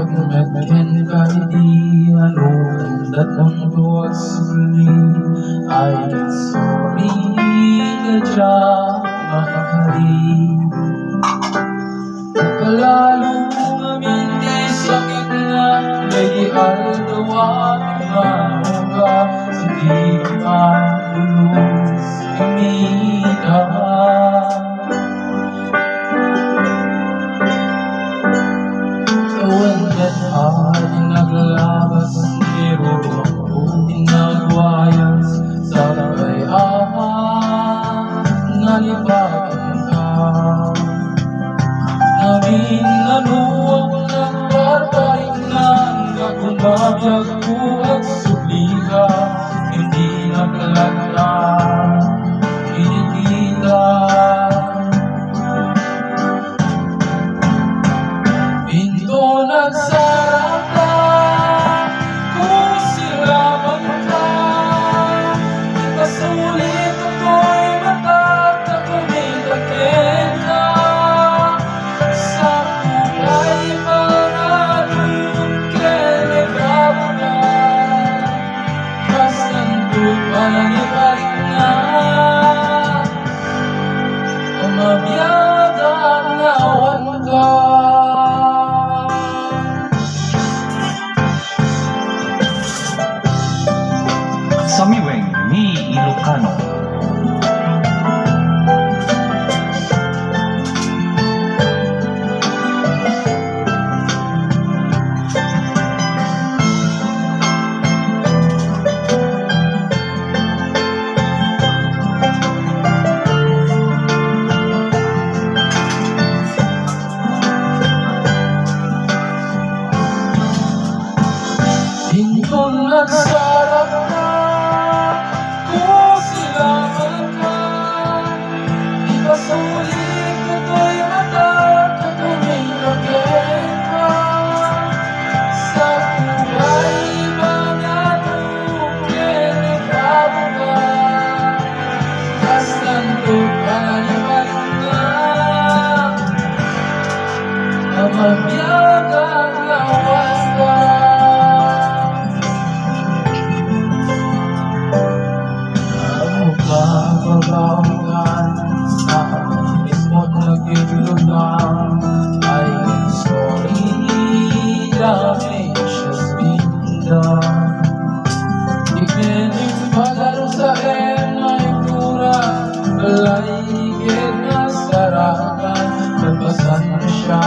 pagmamagyan kahit di ano datang towards me. I get sorry kadya mahari nakalalo namin di sakit na lagi aldawa imaga hindi matulog kamida. Naglabas pero ako tinagwayas sa kayaan nalibagan ka naging nanuwag ng barbarik na nagumabiyag ko at subliga hindi naglagla kinikita pinto nagsarap na kung sila man ka ipasulit ako'y matatakumin ka sa buhay manalun kailangan ka kasandog pananibalik na umabiyadang nawan ka. Samiweng ni Ilocano. Hindi ko nagsarap na kung sila man ka ipasulit ko'y matatakumin ka sa buhay manalun kailangan ka kasandog pananibalik na amabiyagang lawas ka. Pagkabagaan sa mismo't nagbilugan I am sorry, damage has been done. Ipiling palaro sa ay kura Laligid na sarakan Nagpasan na siya